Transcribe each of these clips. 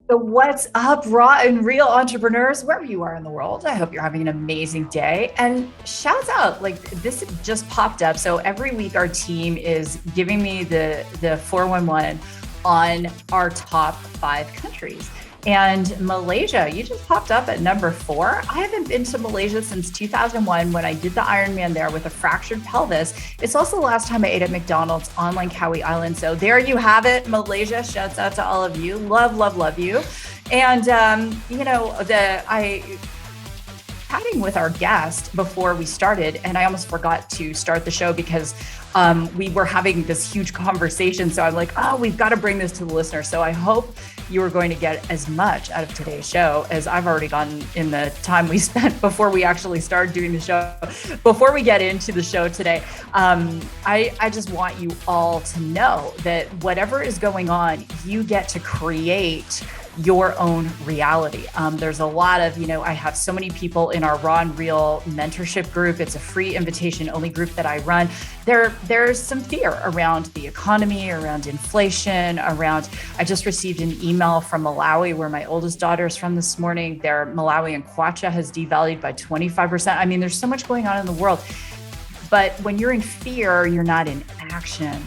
So what's up, raw and real entrepreneurs, wherever you are in the world? I hope you're having an amazing day. And shouts out, like this just popped up. So every week our team is giving me the 411 on our top 5 countries. And Malaysia, you just popped up at number 4. I haven't been to Malaysia since 2001 when I did the Ironman there with a fractured pelvis. It's also the last time I ate at McDonald's on Langkawi Island. So there you have it, Malaysia. Shouts out to all of you. Love, love, love you. And I chatting with our guest before we started, and I almost forgot to start the show because we were having this huge conversation. So I'm like, oh, we've got to bring this to the listener. So I hope you are going to get as much out of today's show as I've already gotten in the time we spent before we actually started doing the show. Before we get into the show today, I just want you all to know that whatever is going on, you get to create your own reality. There's a lot of, I have so many people in our Raw and Real mentorship group. It's a free invitation only group that I run. There's some fear around the economy, around inflation, I just received an email from Malawi where my oldest daughter is from this morning. Their Malawian kwacha has devalued by 25%. I mean, there's so much going on in the world, but when you're in fear, you're not in action.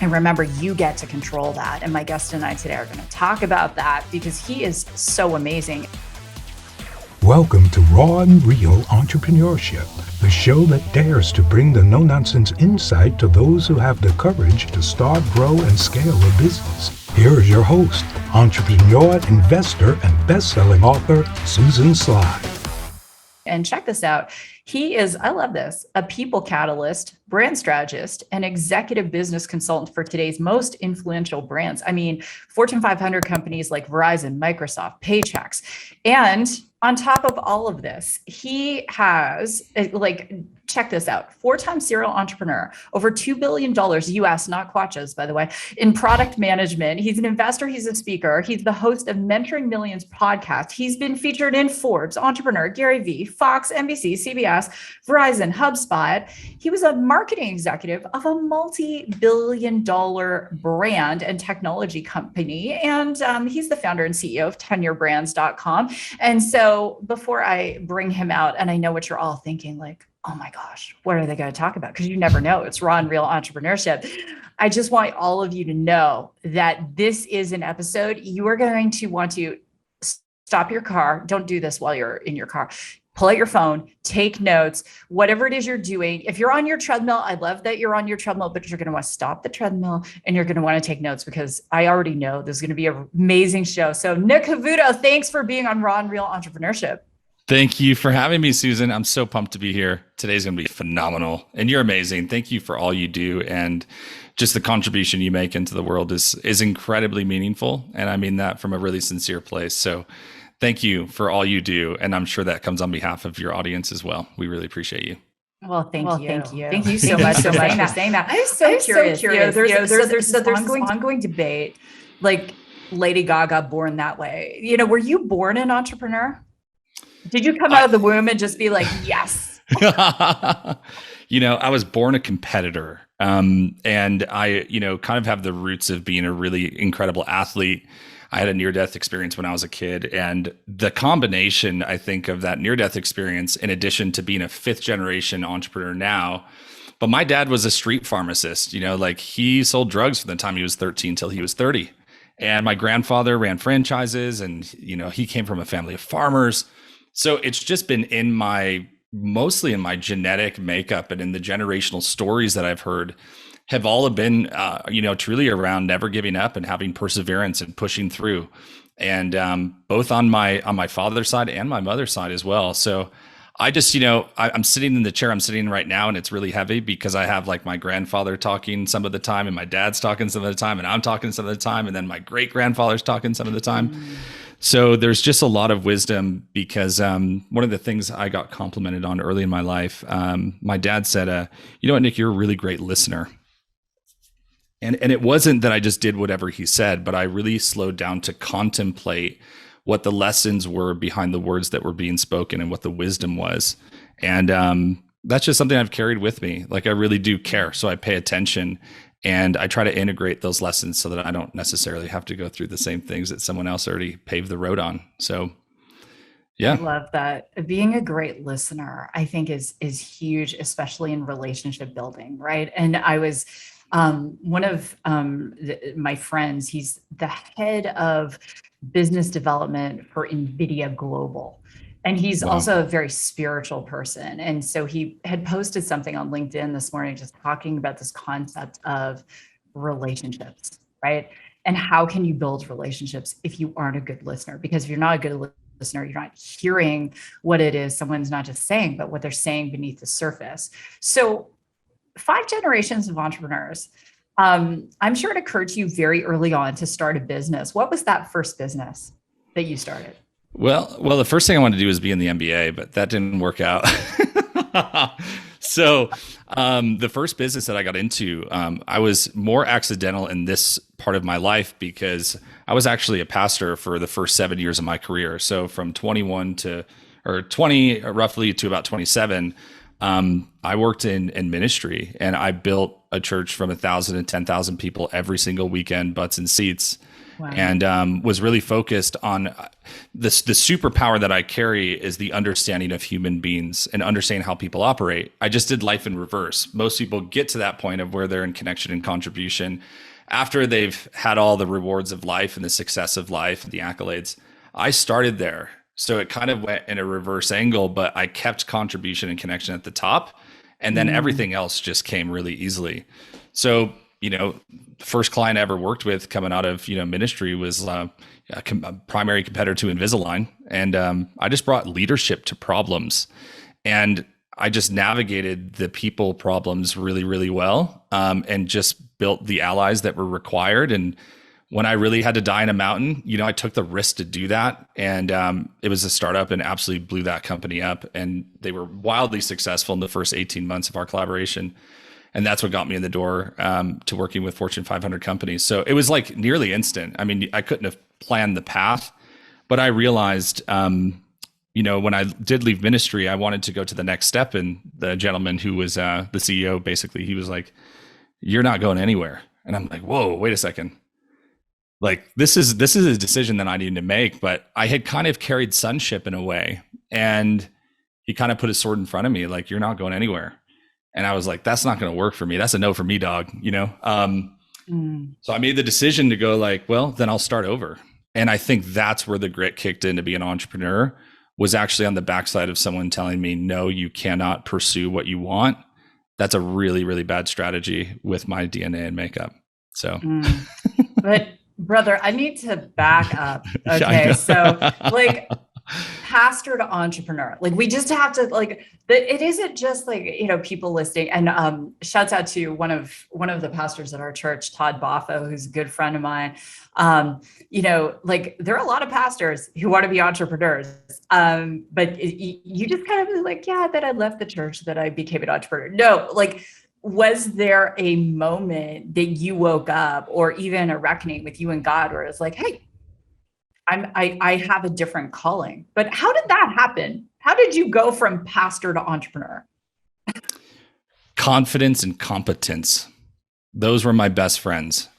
And remember, you get to control that. And my guest and I today are going to talk about that because he is so amazing. Welcome to Raw and Real Entrepreneurship, the show that dares to bring the no-nonsense insight to those who have the courage to start, grow, and scale a business. Here is your host, entrepreneur, investor, and best-selling author, Susan Sly. And check this out. He is, I love this, a people catalyst, brand strategist, and executive business consultant for today's most influential brands. I mean, Fortune 500 companies like Verizon, Microsoft, Paychex. And on top of all of this, he has, check this out, 4-time serial entrepreneur, over $2 billion US, not kwachas, by the way, in product management. He's an investor. He's a speaker. He's the host of Mentoring Millions podcast. He's been featured in Forbes, Entrepreneur, Gary Vee, Fox, NBC, CBS, Verizon, HubSpot. He was a marketing executive of a multi-billion-dollar brand and technology company. And he's the founder and CEO of tenurebrands.com. And so before I bring him out, and I know what you're all thinking, like, oh my gosh, what are they going to talk about? Because you never know. It's raw and real entrepreneurship. I just want all of you to know that this is an episode you are going to want to stop your car. Don't do this while you're in your car. Pull out your phone, take notes, whatever it is you're doing. If you're on your treadmill, I love that you're on your treadmill, but you're going to want to stop the treadmill and you're going to want to take notes because I already know this is going to be an amazing show. So Nick Cavuoto, thanks for being on Raw and Real Entrepreneurship. Thank you for having me, Susan. I'm so pumped to be here. Today's going to be phenomenal and you're amazing. Thank you for all you do. And just the contribution you make into the world is incredibly meaningful. And I mean that from a really sincere place. So thank you for all you do. And I'm sure that comes on behalf of your audience as well. We really appreciate you. Well, thank you. Thank you so much for saying that. I'm so curious. There's this ongoing debate, like Lady Gaga, Born That Way. Were you born an entrepreneur? Did you come out of the womb and just be like, yes? I was born a competitor. And I, kind of have the roots of being a really incredible athlete. I had a near-death experience when I was a kid. And the combination, I think, of that near-death experience, in addition to being a 5th-generation entrepreneur now, but my dad was a street pharmacist. He sold drugs from the time he was 13 till he was 30. And my grandfather ran franchises and, he came from a family of farmers. So it's just been mostly in my genetic makeup and in the generational stories that I've heard have all been, truly around never giving up and having perseverance and pushing through. And both on my father's side and my mother's side as well. So I just, I'm sitting in the chair I'm sitting in right now and it's really heavy because I have like my grandfather talking some of the time and my dad's talking some of the time and I'm talking some of the time and then my great grandfather's talking some of the time. So there's just a lot of wisdom because one of the things I got complimented on early in my life, my dad said, you know what, Nick, you're a really great listener. And it wasn't that I just did whatever he said, but I really slowed down to contemplate what the lessons were behind the words that were being spoken and what the wisdom was. And that's just something I've carried with me. Like I really do care. So I pay attention. And I try to integrate those lessons so that I don't necessarily have to go through the same things that someone else already paved the road on. So, I yeah. love that. Being a great listener, I think is huge, especially in relationship building, right? And I was one of my friends. He's the head of business development for NVIDIA Global, and he's Wow. also a very spiritual person. And so he had posted something on LinkedIn this morning, just talking about this concept of relationships, right? And how can you build relationships if you aren't a good listener? Because if you're not a good listener, you're not hearing what it is someone's not just saying, but what they're saying beneath the surface. So 5 generations of entrepreneurs. I'm sure it occurred to you very early on to start a business. What was that first business that you started? Well, the first thing I wanted to do was be in the NBA, but that didn't work out. So, the first business that I got into, I was more accidental in this part of my life because I was actually a pastor for the first 7 years of my career. So from 21 to, or 20 roughly to about 27, I worked in ministry, and I built a church from 1,000 to 10,000 people every single weekend, butts and seats. Wow. And was really focused on the superpower that I carry is the understanding of human beings and understanding how people operate. I just did life in reverse. Most people get to that point of where they're in connection and contribution after they've had all the rewards of life and the success of life and the accolades. I started there. So it kind of went in a reverse angle, but I kept contribution and connection at the top. And then everything else just came really easily. So, first client I ever worked with coming out of, ministry was a primary competitor to Invisalign. And I just brought leadership to problems. And I just navigated the people problems really, really well, and just built the allies that were required. And when I really had to die in a mountain, I took the risk to do that. And it was a startup and absolutely blew that company up. And they were wildly successful in the first 18 months of our collaboration. And that's what got me in the door to working with Fortune 500 companies. So it was like nearly instant. I mean, I couldn't have planned the path, but I realized, when I did leave ministry, I wanted to go to the next step. And the gentleman who was the CEO, basically, he was like, "You're not going anywhere." And I'm like, "Whoa, wait a second. Like this is a decision that I needed to make." But I had kind of carried sonship in a way, and he kind of put his sword in front of me, like, "You're not going anywhere." And I was like, "That's not going to work for me. That's a no for me, dog." So I made the decision to go like, well, then I'll start over. And I think that's where the grit kicked in to be an entrepreneur, was actually on the backside of someone telling me, "No, you cannot pursue what you want." That's a really, really bad strategy with my DNA and makeup. So, But brother, I need to back up. Okay. So like pastor to entrepreneur, like we just have to it isn't just like, people listening. And shouts out to one of the pastors at our church, Todd Boffo, who's a good friend of mine. There are a lot of pastors who want to be entrepreneurs. But you just kind of like, yeah, that I left the church, that I became an entrepreneur. No, was there a moment that you woke up, or even a reckoning with you and God, where it's like, hey, I have a different calling? But how did that happen? How did you go from pastor to entrepreneur? Confidence and competence. Those were my best friends.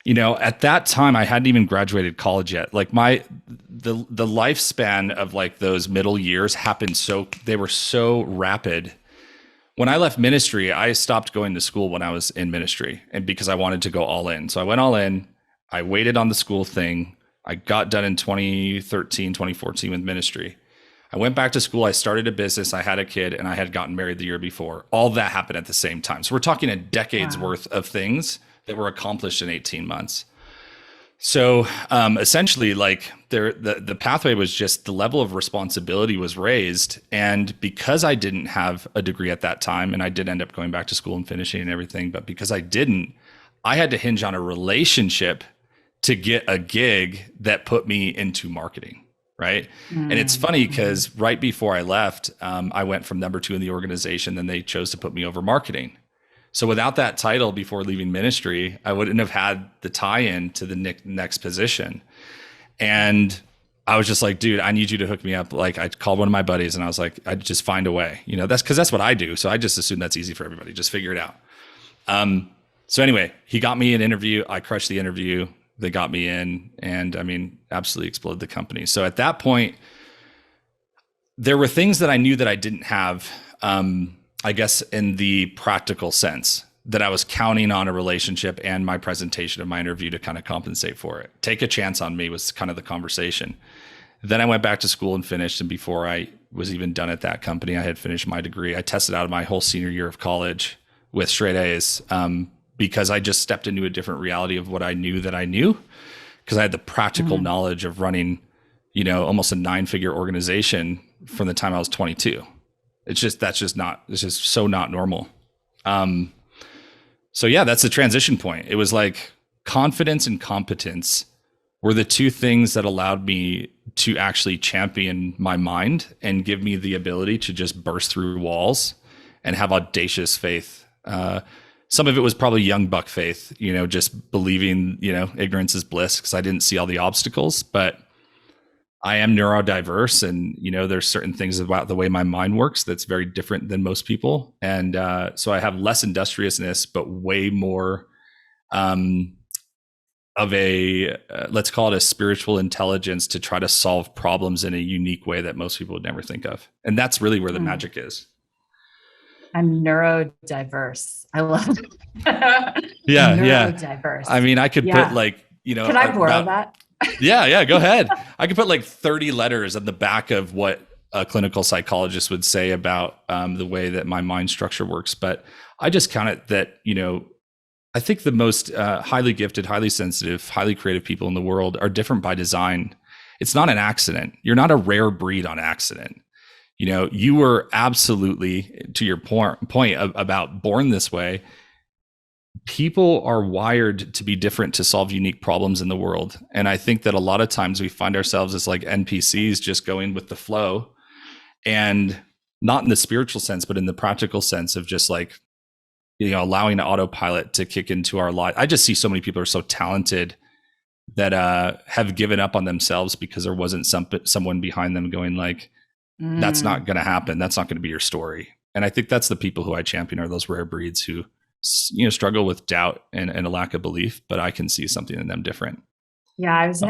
At that time, I hadn't even graduated college yet. Like the lifespan of like those middle years happened they were so rapid. When I left ministry, I stopped going to school when I was in ministry, and because I wanted to go all in. So I went all in. I waited on the school thing. I got done in 2013, 2014 with ministry. I went back to school. I started a business. I had a kid, and I had gotten married the year before. All that happened at the same time. So we're talking a decade's worth of things that were accomplished in 18 months. So essentially, like the pathway was just, the level of responsibility was raised. And because I didn't have a degree at that time, and I did end up going back to school and finishing and everything, but because I didn't, I had to hinge on a relationship to get a gig that put me into marketing, right? And it's funny because right before I left, I went from number 2 in the organization, then they chose to put me over marketing. So without that title before leaving ministry, I wouldn't have had the tie-in to the next position. And I was just like, "Dude, I need you to hook me up." Like, I called one of my buddies and I was like, "I'd just find a way." That's because that's what I do. So I just assume that's easy for everybody. Just figure it out. So anyway, he got me an interview. I crushed the interview. They got me in, and I mean, absolutely exploded the company. So at that point, there were things that I knew that I didn't have, I guess, in the practical sense, that I was counting on a relationship and my presentation of my interview to kind of compensate for it. Take a chance on me was kind of the conversation. Then I went back to school and finished. And before I was even done at that company, I had finished my degree. I tested out of my whole senior year of college with straight A's, because I just stepped into a different reality of what I knew that I knew, because I had the practical knowledge of running, almost a 9-figure organization from the time I was 22. It's just so not normal. So yeah, that's the transition point. It was like confidence and competence were the two things that allowed me to actually champion my mind and give me the ability to just burst through walls and have audacious faith. Some of it was probably young buck faith, just believing, ignorance is bliss, because I didn't see all the obstacles. But I am neurodiverse, and there's certain things about the way my mind works that's very different than most people, and so I have less industriousness, but way more of a let's call it a spiritual intelligence to try to solve problems in a unique way that most people would never think of, and that's really where the magic is. I'm neurodiverse. I love it. Yeah, neurodiverse. I mean, I could put Can I borrow that? Yeah, go ahead. I could put 30 letters on the back of what a clinical psychologist would say about the way that my mind structure works. But I just count it that, I think the most highly gifted, highly sensitive, highly creative people in the world are different by design. It's not an accident. You're not a rare breed on accident. You were absolutely, to your point about born this way. People are wired to be different to solve unique problems in the world. And I think that a lot of times we find ourselves as like NPCs just going with the flow, and not in the spiritual sense, but in the practical sense of just allowing autopilot to kick into our life. I just see so many people are so talented that have given up on themselves because there wasn't someone behind them going that's not going to happen. That's not going to be your story. And I think that's the people who I champion, are those rare breeds who, struggle with doubt and a lack of belief, but I can see something in them different. Yeah, it's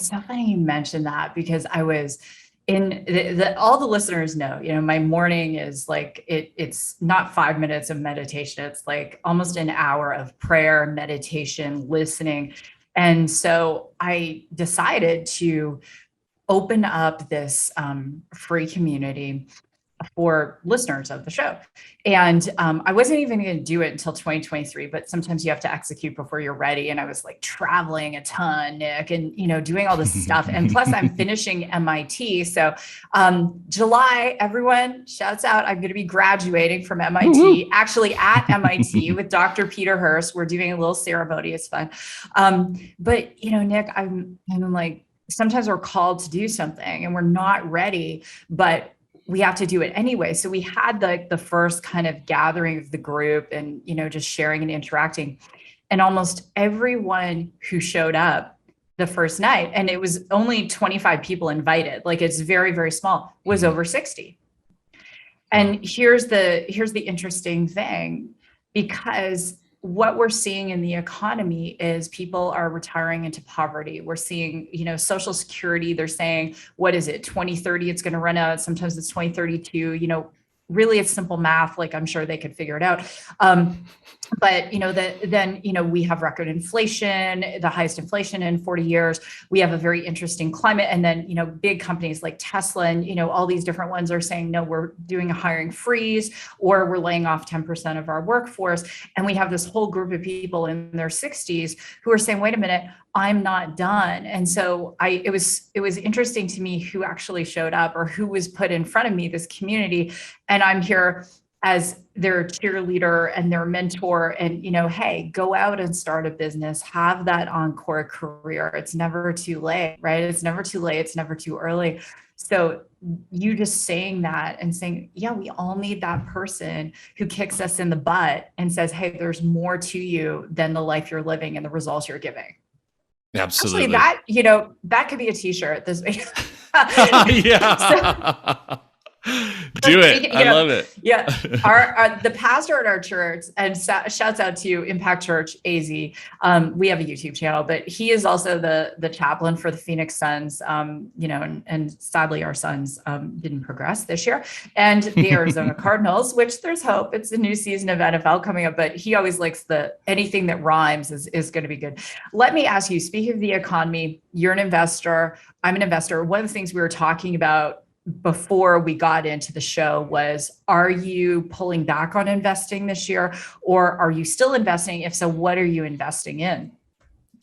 so funny you mentioned that, because I was in all the listeners know, my morning is it's not 5 minutes of meditation. It's almost an hour of prayer, meditation, listening. And so I decided to open up this free community for listeners of the show. And I wasn't even going to do it until 2023, but sometimes you have to execute before you're ready. And I was traveling a ton, Nick, and, doing all this stuff. And plus I'm finishing MIT. So July, everyone shouts out, I'm going to be graduating from MIT, actually at MIT with Dr. Peter Hurst. We're doing a little ceremony. It's fun. But, Nick, I'm sometimes we're called to do something and we're not ready, but we have to do it anyway. So we had the first kind of gathering of the group and, just sharing and interacting. And almost everyone who showed up the first night, and it was only 25 people invited, it's very, very small, was over 60. And here's the interesting thing, because what we're seeing in the economy is people are retiring into poverty. We're seeing, Social Security, they're saying, what is it, 2030, it's going to run out. Sometimes it's 2032, really it's simple math. I'm sure they could figure it out. But, then we have record inflation, the highest inflation in 40 years. We have a very interesting climate. And then, big companies like Tesla and, all these different ones are saying, no, we're doing a hiring freeze, or we're laying off 10% of our workforce. And we have this whole group of people in their 60s who are saying, wait a minute, I'm not done. And so it was interesting to me who actually showed up, or who was put in front of me, this community. And I'm here as their cheerleader and their mentor, and, hey, go out and start a business, have that encore career. It's never too late, right? It's never too late. It's never too early. So you just saying that and saying, yeah, we all need that person who kicks us in the butt and says, hey, there's more to you than the life you're living and the results you're giving. Absolutely. Actually, that could be a t-shirt this week. Yeah. Do it. I love it. Yeah. The pastor at our church, and shouts out to Impact Church AZ. We have a YouTube channel, but he is also the chaplain for the Phoenix Suns. And sadly our Suns didn't progress this year, and the Arizona Cardinals, which there's hope. It's a new season of NFL coming up, but he always likes anything that rhymes is going to be good. Let me ask you, speaking of the economy, you're an investor. I'm an investor. One of the things we were talking about before we got into the show was, are you pulling back on investing this year, or are you still investing? If so, what are you investing in?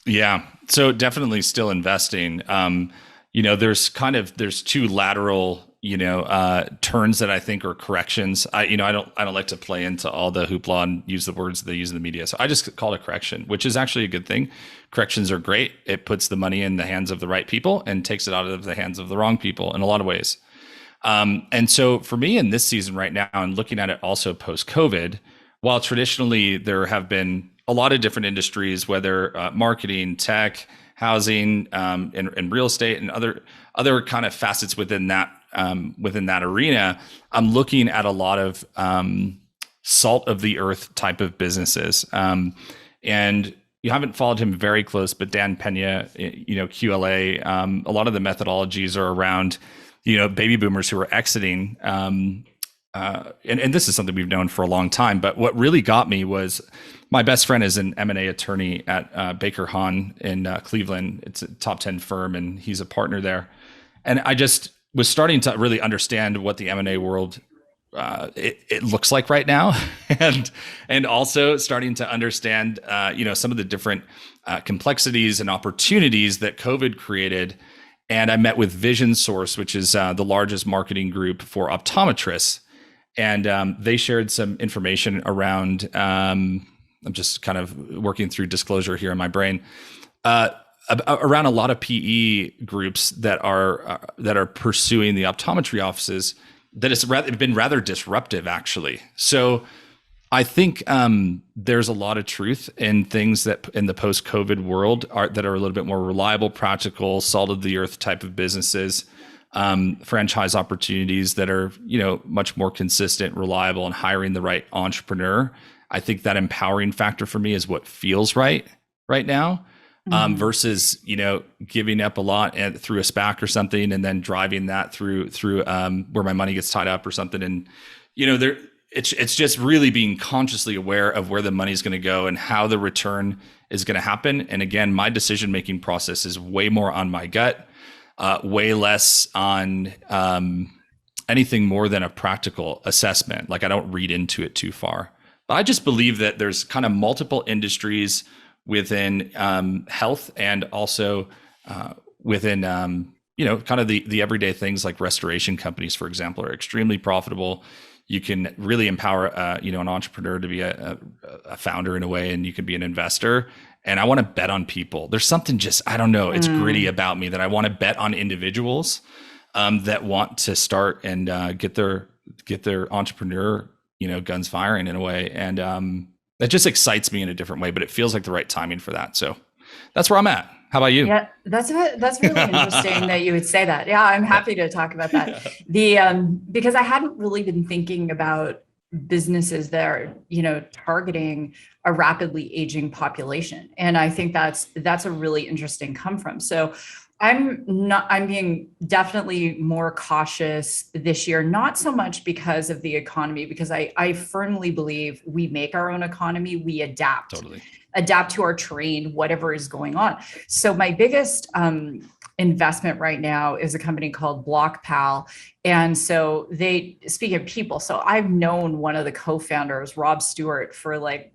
Yeah, so definitely still investing. There's two lateral, turns that I think are corrections. I don't like to play into all the hoopla and use the words they use in the media. So I just call it a correction, which is actually a good thing. Corrections are great. It puts the money in the hands of the right people and takes it out of the hands of the wrong people in a lot of ways. And so for me in this season right now, and looking at it also post-COVID, while traditionally there have been a lot of different industries, whether marketing, tech, housing, and real estate, and other kind of facets within that arena, I'm looking at a lot of salt of the earth type of businesses. And you haven't followed him very close, but Dan Pena, QLA, a lot of the methodologies are around baby boomers who are exiting. And this is something we've known for a long time. But what really got me was my best friend is an M&A attorney at Baker Hahn in Cleveland. It's a top 10 firm, and he's a partner there. And I just was starting to really understand what the M&A world it looks like right now, and also starting to understand some of the different complexities and opportunities that COVID created. And I met with Vision Source, which is the largest marketing group for optometrists. And they shared some information around, I'm just kind of working through disclosure here in my brain, around a lot of PE groups that are pursuing the optometry offices, that it's been rather disruptive, actually. So I think there's a lot of truth in things that in the post-COVID world that are a little bit more reliable, practical, salt of the earth type of businesses, franchise opportunities that are, much more consistent, reliable, and hiring the right entrepreneur. I think that empowering factor for me is what feels right now, versus, giving up a lot through a SPAC or something, and then driving that through where my money gets tied up or something. And, it's just really being consciously aware of where the money is going to go and how the return is going to happen. And again, my decision-making process is way more on my gut, way less on anything more than a practical assessment. Like, I don't read into it too far. But I just believe that there's kind of multiple industries within health, and also within kind of the everyday things like restoration companies, for example, are extremely profitable. You can really empower an entrepreneur to be a founder in a way, and you can be an investor. And I want to bet on people. There's something just, I don't know, it's gritty about me that I want to bet on individuals that want to start and get their entrepreneur guns firing in a way. And that just excites me in a different way, but it feels like the right timing for that. So that's where I'm at. How about you? Yeah, that's really interesting that you would say that. Yeah, I'm happy to talk about that. Because I hadn't really been thinking about businesses that are, targeting a rapidly aging population. And I think that's a really interesting come from. So I'm being definitely more cautious this year, not so much because of the economy, because I firmly believe we make our own economy, we adapt. Totally. Adapt to our terrain, whatever is going on. So my biggest investment right now is a company called Blockpal. And so they, speaking of people, so I've known one of the co-founders, Rob Stewart, for like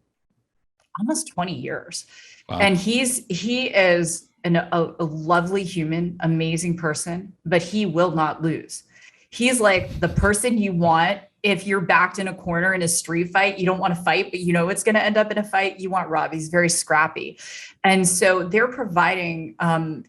almost 20 years. Wow. And he is a lovely human, amazing person, but he will not lose. He's like the person you want. If you're backed in a corner in a street fight, you don't want to fight, but it's going to end up in a fight. You want Rob. He's very scrappy. And so they're providing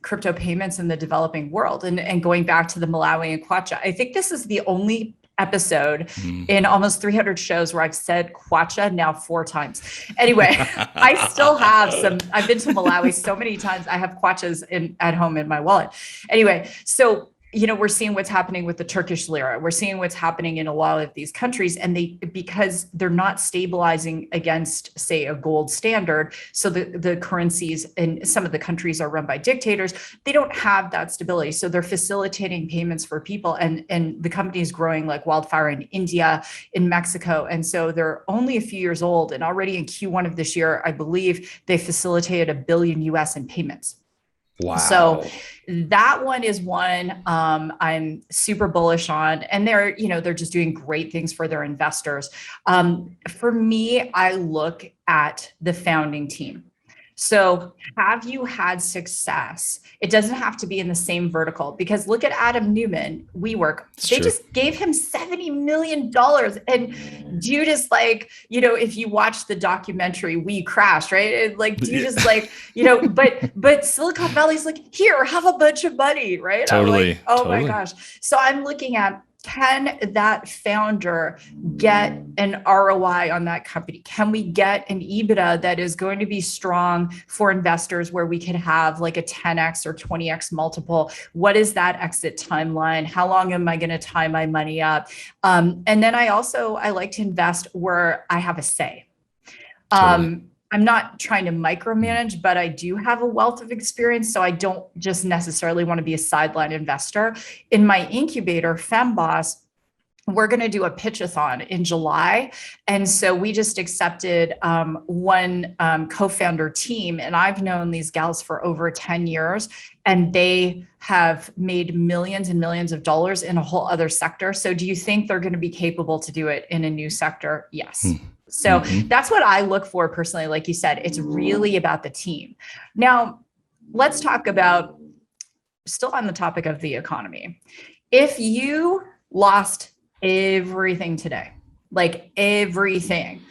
crypto payments in the developing world. And going back to the Malawi and Kwacha, I think this is the only episode in almost 300 shows where I've said Kwacha now 4 times. Anyway, I still have I've been to Malawi so many times. I have Kwachas at home in my wallet. Anyway, so we're seeing what's happening with the Turkish lira. We're seeing what's happening in a lot of these countries, and because they're not stabilizing against, say, a gold standard. So the currencies in some of the countries are run by dictators. They don't have that stability. So they're facilitating payments for people, and the company is growing like wildfire in India, in Mexico. And so they're only a few years old. And already in Q1 of this year, I believe they facilitated $1 billion US in payments. Wow. So that one is one I'm super bullish on, and they're just doing great things for their investors. For me, I look at the founding team. So have you had success? It doesn't have to be in the same vertical, because look at Adam Newman, WeWork. They just gave him $70 million. And dude is like, if you watch the documentary, We Crashed, right? Like, dude is like, but Silicon Valley's like, here, have a bunch of money, right? Totally. I'm like, oh my gosh. So I'm looking at, can that founder get an ROI on that company? Can we get an EBITDA that is going to be strong for investors, where we could have like a 10x or 20x multiple? What is that exit timeline? How long am I going to tie my money up? And then I like to invest where I have a say. Totally. I'm not trying to micromanage, but I do have a wealth of experience. So I don't just necessarily want to be a sideline investor. In my incubator, FemBoss, we're going to do a pitch-a-thon in July. And so we just accepted one co-founder team. And I've known these gals for over 10 years. And they have made millions and millions of dollars in a whole other sector. So do you think they're going to be capable to do it in a new sector? Yes. So that's what I look for personally. Like you said, it's really about the team. Now, let's talk about, still on the topic of the economy. If you lost everything today, like everything,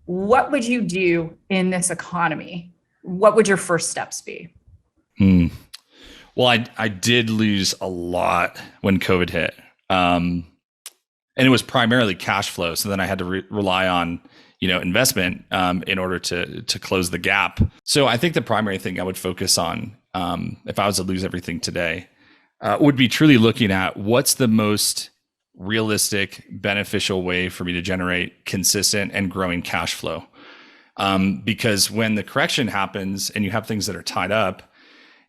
what would you do in this economy? What would your first steps be? Well, I did lose a lot when COVID hit. And it was primarily cash flow. So then I had to rely on, investment in order to close the gap. So I think the primary thing I would focus on, if I was to lose everything today, would be truly looking at what's the most realistic, beneficial way for me to generate consistent and growing cash flow. Because when the correction happens and you have things that are tied up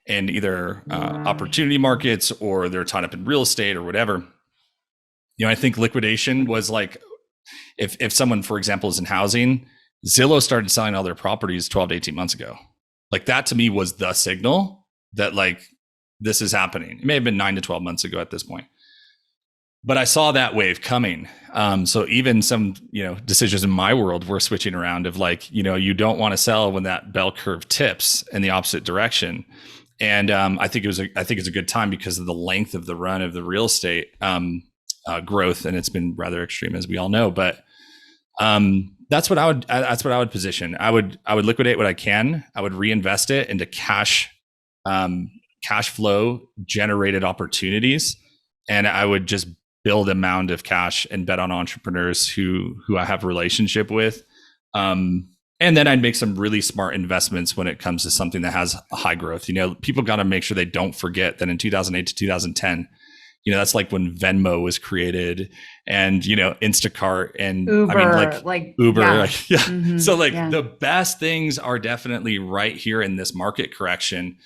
in either opportunity markets, or they're tied up in real estate or whatever, I think liquidation was like, if someone, for example, is in housing, Zillow started selling all their properties 12 to 18 months ago. Like, that to me was the signal that like, this is happening. It may have been 9 to 12 months ago at this point, but I saw that wave coming. So even some, decisions in my world were switching around of like, you don't want to sell when that bell curve tips in the opposite direction. And I think it's a good time because of the length of the run of the real estate growth, and it's been rather extreme, as we all know. But that's what I would position. I would liquidate what I can. I would reinvest it into cash flow generated opportunities, and I would just build a mound of cash and bet on entrepreneurs who I have a relationship with. And then I'd make some really smart investments when it comes to something that has a high growth. People got to make sure they don't forget that in 2008 to 2010, that's like when Venmo was created, and, Instacart and Uber, Uber. Yeah. Mm-hmm. So the best things are definitely right here in this market correction.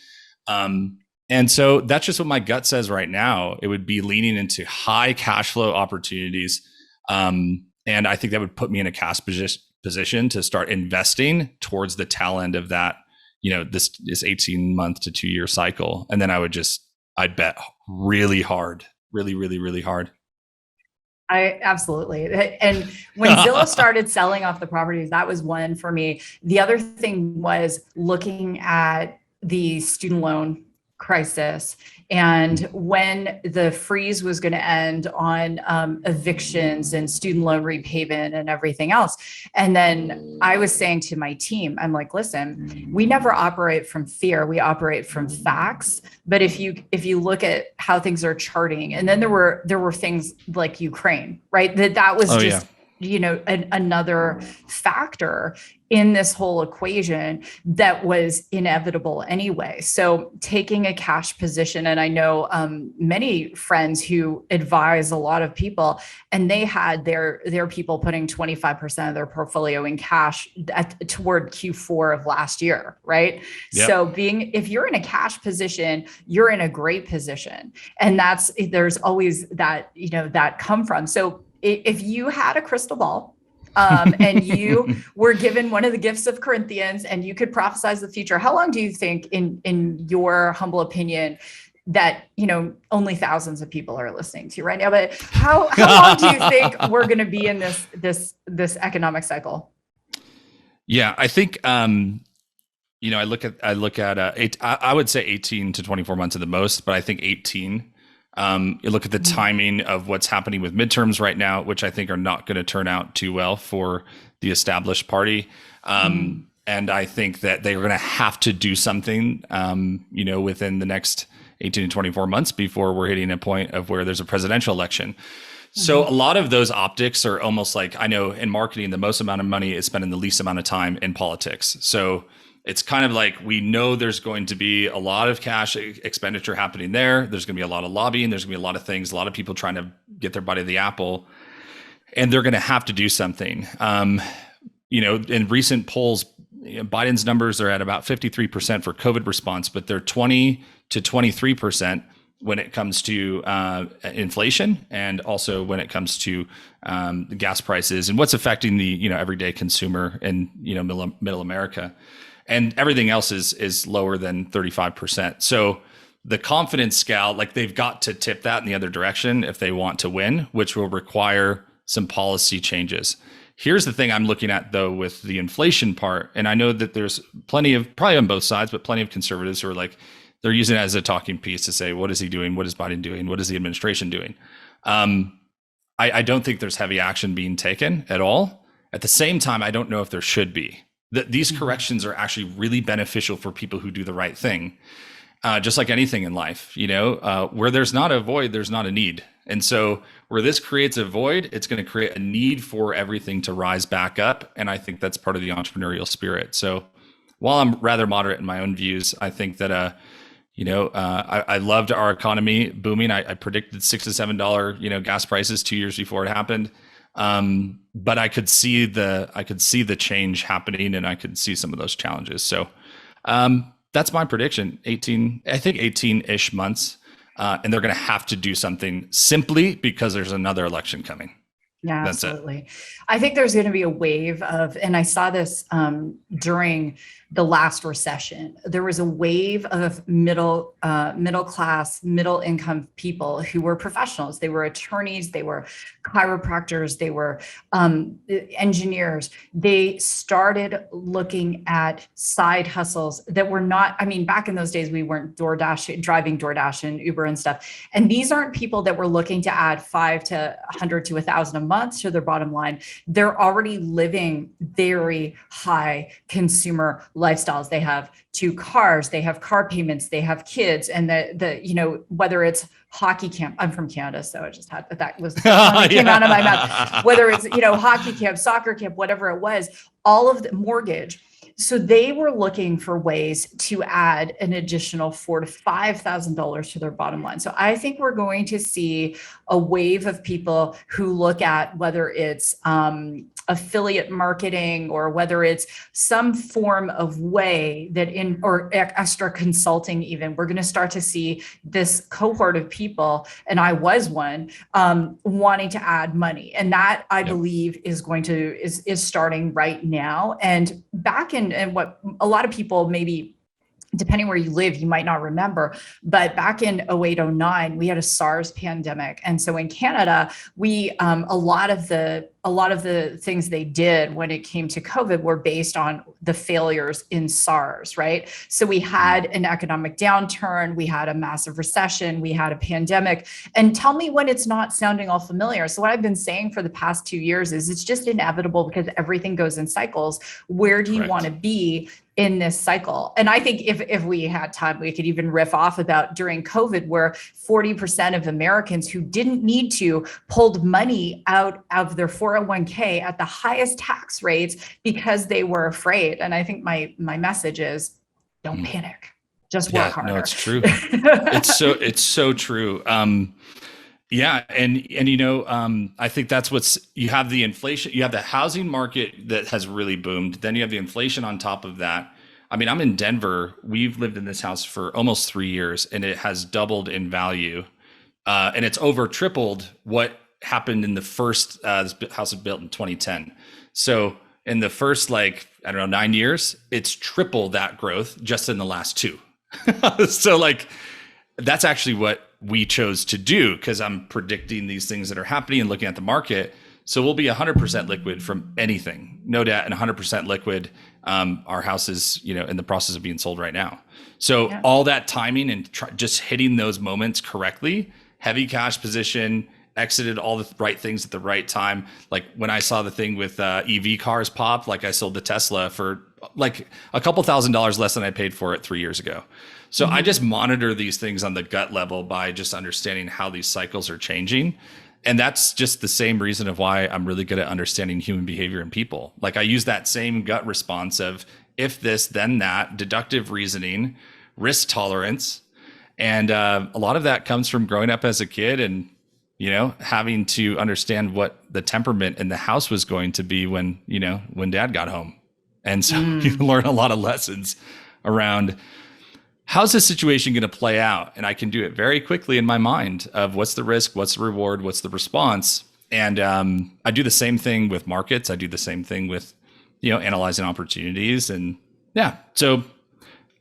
And so that's just what my gut says right now. It would be leaning into high cash flow opportunities. And I think that would put me in a cash position to start investing towards the tail end of that, this 18-month to 2-year cycle. And then I'd bet really hard, really hard. I absolutely. And when Zillow started selling off the properties, that was one for me. The other thing was looking at the student loan crisis, and when the freeze was going to end on evictions and student loan repayment and everything else. And then I was saying to my team, I'm like, listen, we never operate from fear, we operate from facts. But if you look at how things are charting, and then there were things like Ukraine, right? That was another factor in this whole equation that was inevitable anyway. So taking a cash position, and I know many friends who advise a lot of people, and they had their people putting 25% of their portfolio in cash toward Q4 of last year, right? Yep. So if you're in a cash position, you're in a great position, and there's always that that come from. So if you had a crystal ball, and you were given one of the gifts of Corinthians and you could prophesize the future, how long do you think, in your humble opinion, that only thousands of people are listening to you right now, but how long do you think we're going to be in this economic cycle? Yeah, I think I look at I would say 18 to 24 months at the most, but I think 18. You look at the timing of what's happening with midterms right now, which I think are not going to turn out too well for the established party. And I think that they're going to have to do something, within the next 18 to 24 months before we're hitting a point of where there's a presidential election. So a lot of those optics are almost like, I know in marketing, the most amount of money is spent in the least amount of time in politics. So it's kind of like, we know there's going to be a lot of cash expenditure happening there. There's going to be a lot of lobbying. There's going to be a lot of things, a lot of people trying to get their bite of the apple, and they're going to have to do something. In recent polls, Biden's numbers are at about 53% for COVID response, but they're 20 to 23% when it comes to inflation, and also when it comes to the gas prices and what's affecting the everyday consumer in middle America. And everything else is lower than 35%. So the confidence scale, like, they've got to tip that in the other direction if they want to win, which will require some policy changes. Here's the thing I'm looking at, though, with the inflation part. And I know that there's plenty of, probably on both sides, but plenty of conservatives who are like, they're using it as a talking piece to say, what is he doing? What is Biden doing? What is the administration doing? I don't think there's heavy action being taken at all. At the same time, I don't know if there should be. That these corrections are actually really beneficial for people who do the right thing. Just like anything in life, where there's not a void, there's not a need. And so where this creates a void, it's going to create a need for everything to rise back up. And I think that's part of the entrepreneurial spirit. So while I'm rather moderate in my own views, I think that, I loved our economy booming. I predicted $6 to $7, gas prices 2 years before it happened. But I could see the change happening, and I could see some of those challenges. So that's my prediction. 18-ish months, and they're going to have to do something simply because there's another election coming. Yeah, that's absolutely. It. I think there's going to be a wave of, and I saw this during the last recession. There was a wave of middle class, middle income people who were professionals. They were attorneys, they were chiropractors, they were engineers. They started looking at side hustles that were not, back in those days, we weren't driving DoorDash and Uber and stuff. And these aren't people that were looking to add 5 to 100 to 1,000 a month to their bottom line. They're already living very high consumer lifestyles. They have 2 cars, they have car payments, they have kids, and whether it's hockey camp. I'm from Canada, so I just had that was that came out of my mouth. Whether it's hockey camp, soccer camp, whatever it was, all of the mortgage. So they were looking for ways to add an additional $4,000 to $5,000 to their bottom line. So I think we're going to see a wave of people who look at whether it's affiliate marketing or whether it's some form of way that or extra consulting, even we're going to start to see this cohort of people, and I was one, wanting to add money. And that I believe is starting right now. And back in, and what a lot of people maybe, depending where you live, you might not remember, but back in 08, 09, we had a SARS pandemic. And so in Canada, we, a lot of the things they did when it came to COVID were based on the failures in SARS, right? So we had an economic downturn, we had a massive recession, we had a pandemic. And tell me when it's not sounding all familiar. So what I've been saying for the past 2 years is it's just inevitable because everything goes in cycles. Where do you want to be in this cycle. And I think if we had time, we could even riff off about during COVID, where 40% of Americans who didn't need to pulled money out of their 401k at the highest tax rates because they were afraid. And I think my message is, don't panic, just work harder. No, it's true. It's so true. Yeah. And I think that's you have the inflation, you have the housing market that has really boomed. Then you have the inflation on top of that. I mean, I'm in Denver. We've lived in this house for almost 3 years and it has doubled in value. And it's over tripled what happened in the first, this house was built in 2010. So in the first, 9 years, it's triple that growth just in the last 2. So that's actually what we chose to do, because I'm predicting these things that are happening and looking at the market. So we'll be 100% liquid from anything, no debt, and 100% liquid. Our house is, in the process of being sold right now. So all that timing and just hitting those moments correctly, heavy cash position, exited all the right things at the right time. Like when I saw the thing with EV cars pop, I sold the Tesla for a couple $1,000s less than I paid for it 3 years ago. So I just monitor these things on the gut level by just understanding how these cycles are changing. And that's just the same reason of why I'm really good at understanding human behavior and people. I use that same gut response of if this, then that, deductive reasoning, risk tolerance. And a lot of that comes from growing up as a kid and, having to understand what the temperament in the house was going to be when dad got home. And so you learn a lot of lessons around how's this situation going to play out? And I can do it very quickly in my mind of what's the risk, what's the reward, what's the response. And I do the same thing with markets. I do the same thing with, analyzing opportunities. And so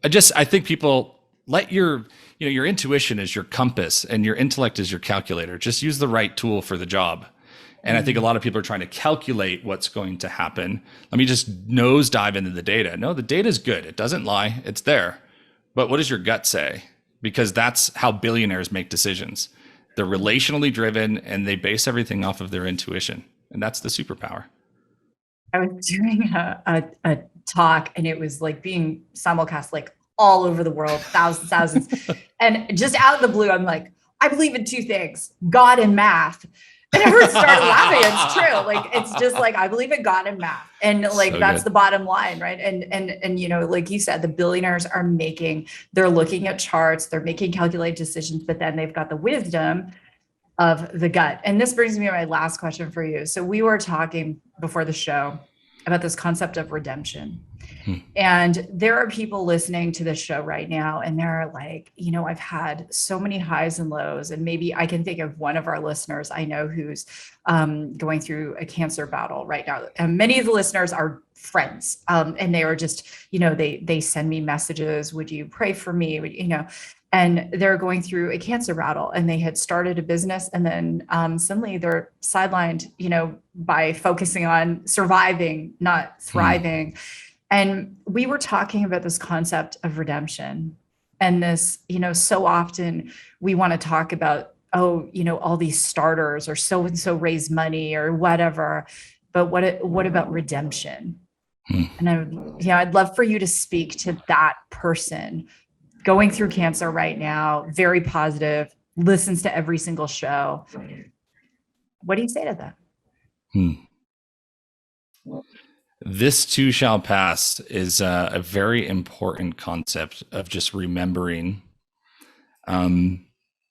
I think people let your intuition is your compass and your intellect is your calculator. Just use the right tool for the job. And I think a lot of people are trying to calculate what's going to happen. Let me just nosedive into the data. No, the data is good. It doesn't lie. It's there. But what does your gut say? Because that's how billionaires make decisions. They're relationally driven and they base everything off of their intuition. And that's the superpower. I was doing a talk and it was being simulcast all over the world, thousands. And just out of the blue, I'm like, I believe in 2 things, God and math. And everyone started laughing. It's true. It's just I believe in God and math. And so that's the bottom line, right? And like you said, the billionaires are they're looking at charts, they're making calculated decisions, but then they've got the wisdom of the gut. And this brings me to my last question for you. So we were talking before the show about this concept of redemption. And there are people listening to this show right now, and they're like, I've had so many highs and lows. And maybe I can think of one of our listeners I know who's going through a cancer battle right now. And many of the listeners are friends. And they are just, they send me messages. Would you pray for me? And they're going through a cancer battle and they had started a business. And then suddenly they're sidelined, by focusing on surviving, not thriving. And we were talking about this concept of redemption and this, so often we want to talk about, all these starters or so-and-so raise money or whatever. But what about redemption? And I'd love for you to speak to that person going through cancer right now, very positive, listens to every single show. What do you say to them? This too shall pass is a very important concept of just remembering. And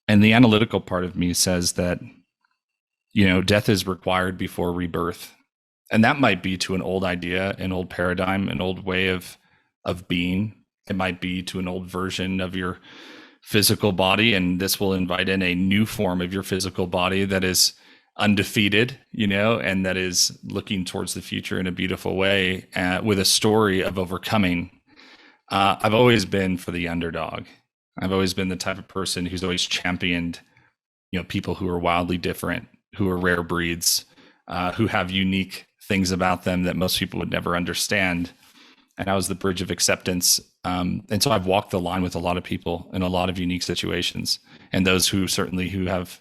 the analytical part of me says that, death is required before rebirth. And that might be to an old idea, an old paradigm, an old way of being. It might be to an old version of your physical body. And this will invite in a new form of your physical body that is undefeated, and that is looking towards the future in a beautiful way with a story of overcoming. I've always been for the underdog. I've always been the type of person who's always championed, people who are wildly different, who are rare breeds, who have unique things about them that most people would never understand. And I was the bridge of acceptance. And so I've walked the line with a lot of people in a lot of unique situations, and those who have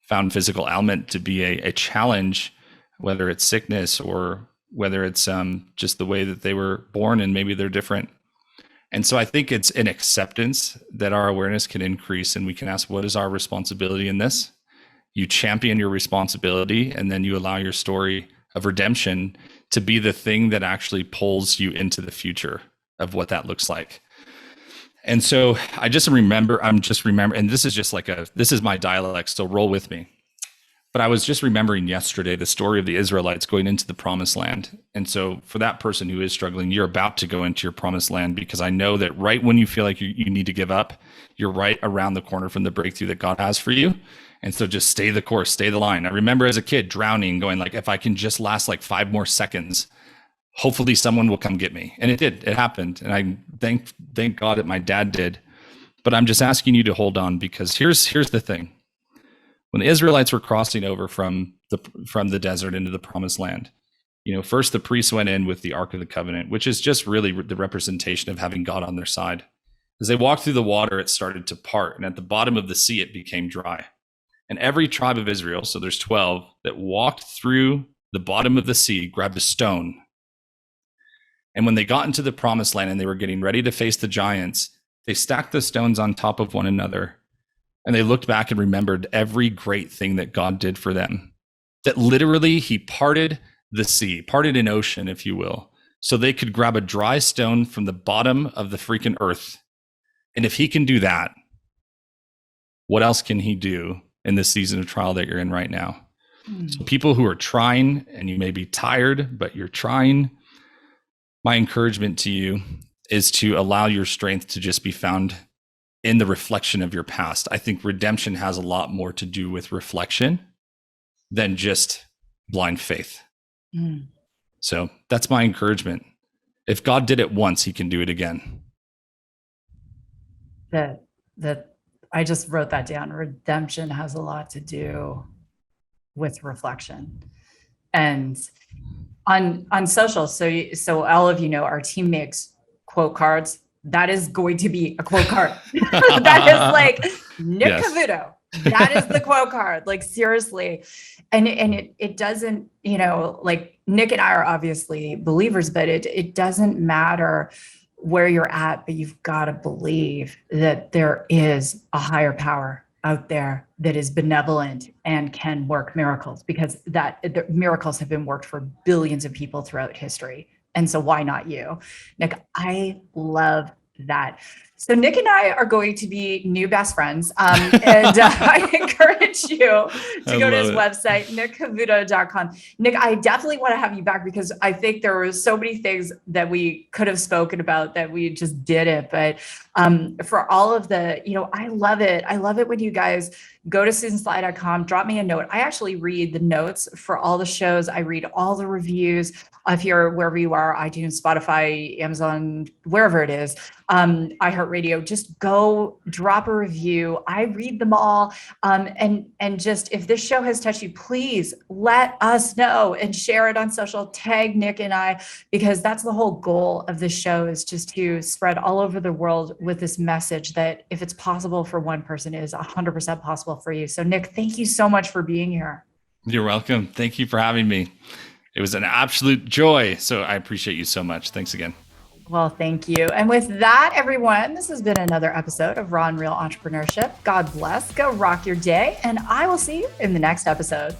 found physical ailment to be a challenge, whether it's sickness or whether it's just the way that they were born and maybe they're different. And so I think it's an acceptance that our awareness can increase, and we can ask, what is our responsibility in this? You champion your responsibility, and then you allow your story of redemption to be the thing that actually pulls you into the future of what that looks like. And so I'm just remembering, and this is my dialect, so roll with me. But I was just remembering yesterday the story of the Israelites going into the promised land. And so for that person who is struggling, you're about to go into your promised land, because I know that right when you feel like you need to give up, you're right around the corner from the breakthrough that God has for you. And so just stay the course, stay the line. I remember as a kid drowning, going like, if I can just last like 5 more seconds, hopefully someone will come get me. And it did, it happened. And I thank God that my dad did. But I'm just asking you to hold on, because here's the thing. When the Israelites were crossing over from the desert into the promised land, first the priests went in with the Ark of the Covenant, which is just really the representation of having God on their side. As they walked through the water, it started to part, and at the bottom of the sea, it became dry. And every tribe of Israel, so there's 12, that walked through the bottom of the sea, grabbed a stone. And when they got into the promised land and they were getting ready to face the giants, they stacked the stones on top of one another. And they looked back and remembered every great thing that God did for them. That literally he parted the sea, parted an ocean, if you will, so they could grab a dry stone from the bottom of the freaking earth. And if he can do that, what else can he do in this season of trial that you're in right now? So people who are trying, and you may be tired, but you're trying, my encouragement to you is to allow your strength to just be found in the reflection of your past. I think redemption has a lot more to do with reflection than just blind faith. So that's my encouragement. If God did it once, he can do it again. That I just wrote that down. Redemption has a lot to do with reflection. And on social, so all of you know, our team makes quote cards. That is going to be a quote card. That is like Nick Cavuoto. That is the quote card. Like seriously. And it doesn't, like Nick and I are obviously believers, but it doesn't matter where you're at, but you've got to believe that there is a higher power out there that is benevolent and can work miracles, because the miracles have been worked for billions of people throughout history. And so why not you? Nick, I love that. So Nick and I are going to be new best friends. And I encourage you to go to his website, nickcavuoto.com. Nick, I definitely want to have you back, because I think there were so many things that we could have spoken about that we just didn't. But for all of the, I love it. I love it when you guys go to susansly.com, drop me a note. I actually read the notes for all the shows. I read all the reviews. If you're wherever you are, iTunes, Spotify, Amazon, wherever it is, iHeartRadio, just go drop a review. I read them all. And just, if this show has touched you, please let us know and share it on social, tag Nick and I, because that's the whole goal of this show, is just to spread all over the world with this message that if it's possible for one person, it is 100% possible for you. So Nick, thank you so much for being here. You're welcome. Thank you for having me. It was an absolute joy. So I appreciate you so much. Thanks again. Well, thank you. And with that, everyone, this has been another episode of Raw and Real Entrepreneurship. God bless. Go rock your day. And I will see you in the next episode.